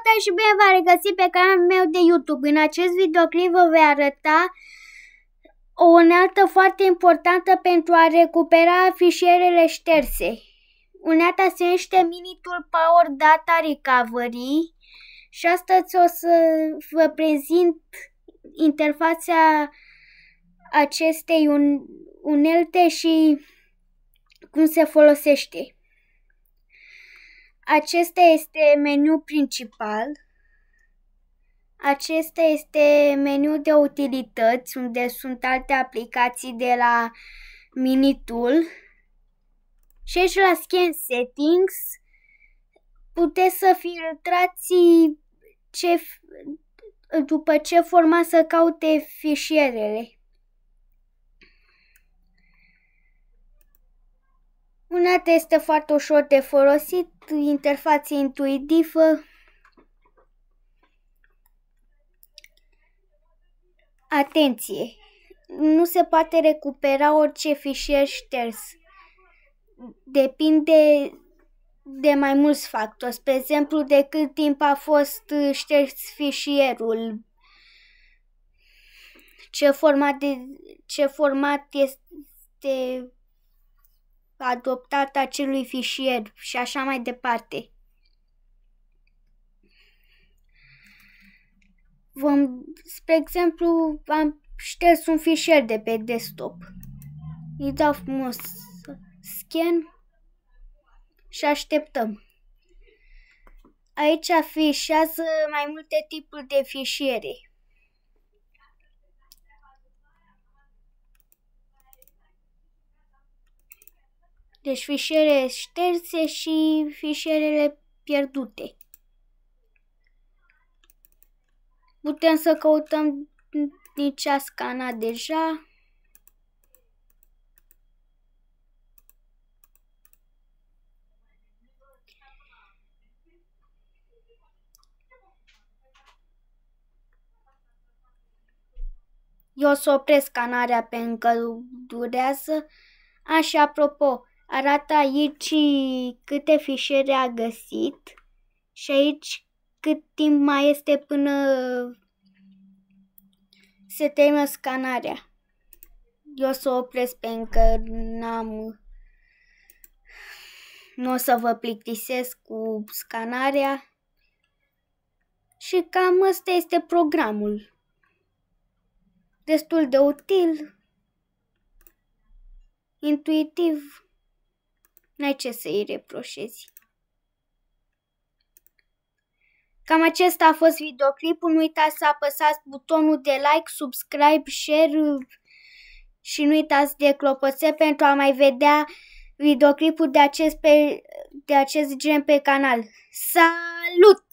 Salutare și bine v-am regăsit pe canalul meu de YouTube. În acest videoclip vă voi arăta o unealtă foarte importantă pentru a recupera fișierele șterse. Unealta se numește Mini-Tool Power Data Recovery și astăzi o să vă prezint interfața acestei unelte și cum se folosește. Acesta este meniul principal. Acesta este meniul de utilități, unde sunt alte aplicații de la Mini-Tool. Și aici la Scan Settings puteți să filtrați după ce format să caute fișierele. Unealta este foarte ușor de folosit, interfață intuitivă. Atenție! Nu se poate recupera orice fișier șters. Depinde de mai mulți factori. Spre exemplu, de cât timp a fost șters fișierul, ce format este adoptat acelui fișier și așa mai departe. Spre exemplu, am șters un fișier de pe desktop. Îi dau frumos scan și așteptăm. Aici afișează mai multe tipuri de fișiere. Deci fișiere șterse și fișierele pierdute. Putem să căutăm din ce a scanat deja. Eu o să opresc scanarea pentru că durează. Și apropo, arată aici câte fișiere a găsit și aici cât timp mai este până se termină scanarea. Eu o să opresc pentru că nu o să vă plictisesc cu scanarea. Și cam ăsta este programul. Destul de util, intuitiv, n-ai ce să-i reproșezi. Cam acesta a fost videoclipul. Nu uitați să apăsați butonul de like, subscribe, share și nu uitați de clopoțel pentru a mai vedea videoclipuri de acest gen pe canal. Salut!